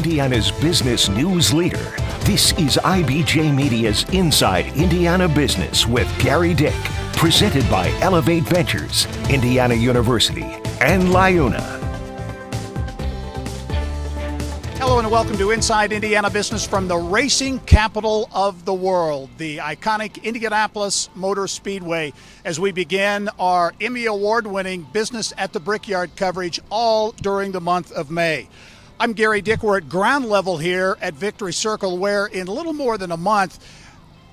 Indiana's business news leader. This is IBJ Media's Inside Indiana Business with Gerry Dick, presented by Elevate Ventures, Indiana University, and LiUNA. Hello and welcome to Inside Indiana Business from the racing capital of the world, the iconic Indianapolis Motor Speedway, as we begin our Emmy Award-winning Business at the Brickyard coverage all during the month of May. I'm Gerry Dick. We're at ground level here at Victory Circle, where in a little more than a month,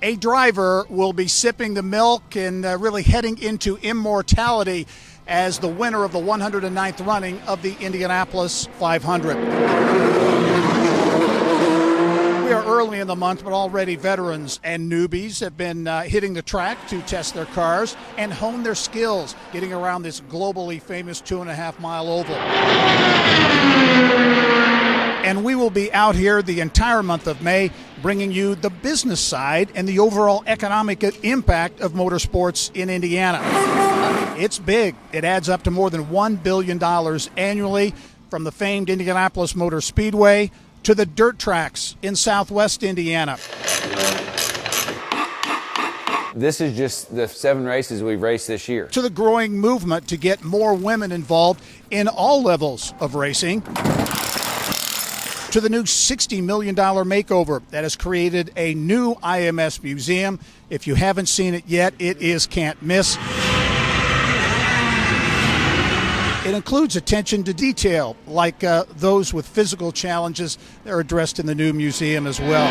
a driver will be sipping the milk and really heading into immortality as the winner of the 109th running of the Indianapolis 500. We are early in the month, but already veterans and newbies have been hitting the track to test their cars and hone their skills getting around this globally famous 2.5-mile oval. And we will be out here the entire month of May bringing you the business side and the overall economic impact of motorsports in Indiana. It's big. It adds up to more than $1 billion annually, from the famed Indianapolis Motor Speedway to the dirt tracks in southwest Indiana. This is just the 7 races we've raced this year. To the growing movement to get more women involved in all levels of racing. To the new $60 million makeover that has created a new IMS museum. If you haven't seen it yet, it is can't miss. It includes attention to detail, like those with physical challenges that are addressed in the new museum as well.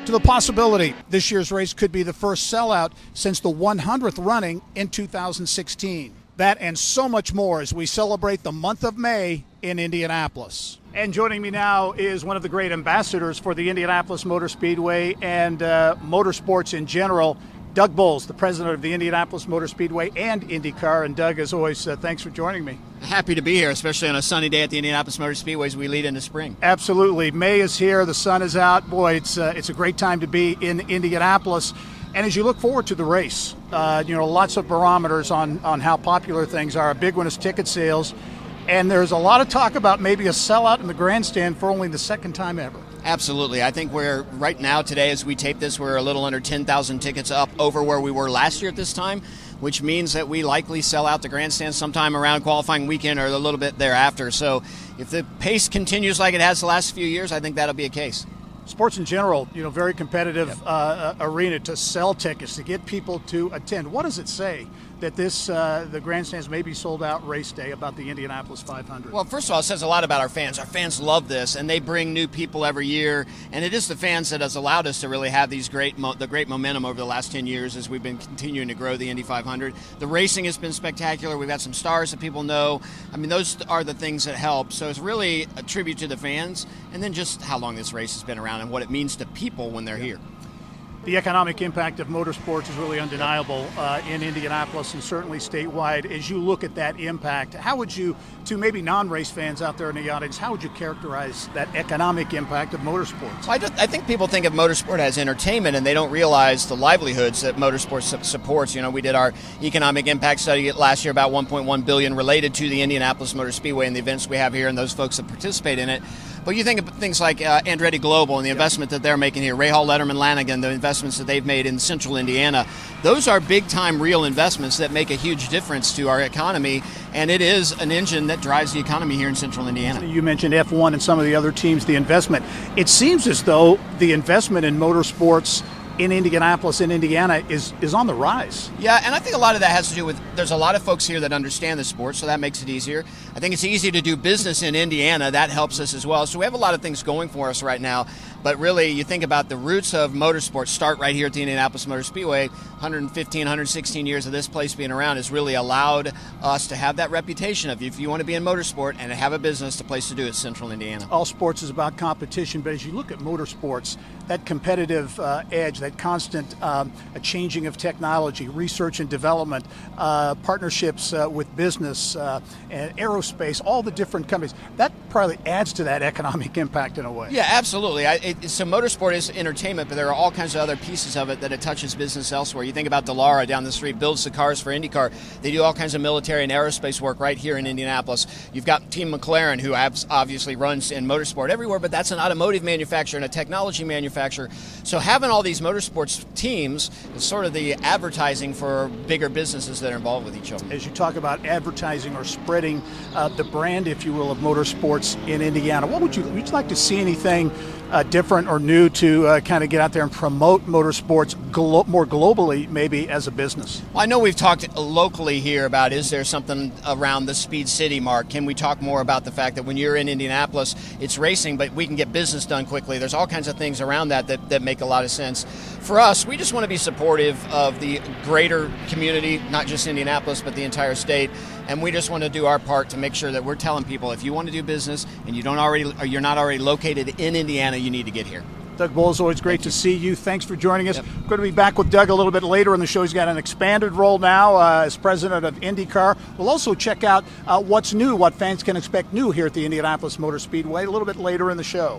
To the possibility this year's race could be the first sellout since the 100th running in 2016. That and so much more as we celebrate the month of May in Indianapolis. And joining me now is one of the great ambassadors for the Indianapolis Motor Speedway and motorsports in general, Doug Boles, the president of the Indianapolis Motor Speedway and IndyCar. And Doug, as always, thanks for joining me. Happy to be here, especially on a sunny day at the Indianapolis Motor Speedway as we lead into spring. Absolutely. May is here. The sun is out. Boy, it's a great time to be in Indianapolis. And as you look forward to the race, lots of barometers on how popular things are. A big one is ticket sales. And there's a lot of talk about maybe a sellout in the grandstand for only the second time ever. Absolutely. I think we're right now today as we tape this, we're a little under 10,000 tickets up over where we were last year at this time, which means that we likely sell out the grandstand sometime around qualifying weekend or a little bit thereafter. So if the pace continues like it has the last few years, I think that'll be a case. Sports in general, very competitive arena to sell tickets, to get people to attend. What does it say that the grandstands may be sold out race day about the Indianapolis 500? Well, first of all, it says a lot about our fans. Our fans love this, and they bring new people every year. And it is the fans that has allowed us to really have these great momentum over the last 10 years as we've been continuing to grow the Indy 500. The racing has been spectacular. We've got some stars that people know. I mean, those are the things that help. So it's really a tribute to the fans, and then just how long this race has been around and what it means to people when they're here. The economic impact of motorsports is really undeniable in Indianapolis and certainly statewide. As you look at that impact, how would you, to maybe non-race fans out there in the audience, how would you characterize that economic impact of motorsports? I think people think of motorsport as entertainment, and they don't realize the livelihoods that motorsport supports. We did our economic impact study last year, about $1.1 billion related to the Indianapolis Motor Speedway and the events we have here and those folks that participate in it. But you think of things like Andretti Global and the investment that they're making here, Rahal, Letterman, Lanigan, the investments that they've made in central Indiana. Those are big-time real investments that make a huge difference to our economy, and it is an engine that drives the economy here in central Indiana. You mentioned F1 and some of the other teams, the investment. It seems as though the investment in motorsports in Indianapolis, in Indiana, is on the rise. Yeah, and I think a lot of that has to do with, there's a lot of folks here that understand the sport, so that makes it easier. I think it's easy to do business in Indiana. That helps us as well. So we have a lot of things going for us right now. But really, you think about the roots of motorsports start right here at the Indianapolis Motor Speedway. 115, 116 years of this place being around has really allowed us to have that reputation of, if you want to be in motorsport and have a business, the place to do it is central Indiana. All sports is about competition, but as you look at motorsports, that competitive edge, that constant changing of technology, research and development, partnerships with business, and aerospace, all the different companies, that probably adds to that economic impact in a way. Yeah, absolutely. so motorsport is entertainment, but there are all kinds of other pieces of it that it touches business elsewhere. You think about Dallara down the street, builds the cars for IndyCar. They do all kinds of military and aerospace work right here in Indianapolis. You've got Team McLaren, who obviously runs in motorsport everywhere, but that's an automotive manufacturer and a technology manufacturer. So having all these motorsports teams is sort of the advertising for bigger businesses that are involved with each other. As you talk about advertising or spreading the brand, if you will, of motorsports in Indiana, would you like to see anything different or new to kind of get out there and promote motorsports more globally, maybe as a business? Well, I know we've talked locally here about, is there something around the Speed City mark? Can we talk more about the fact that when you're in Indianapolis, it's racing, but we can get business done quickly? There's all kinds of things around that make a lot of sense. For us, we just want to be supportive of the greater community, not just Indianapolis, but the entire state. And we just want to do our part to make sure that we're telling people, if you want to do business and you're not already located in Indiana, you need to get here. Doug Boles, always great to see you. Thanks for joining us. We're going to be back with Doug a little bit later in the show. He's got an expanded role now as president of IndyCar. We'll also check out what's new, what fans can expect new here at the Indianapolis Motor Speedway a little bit later in the show.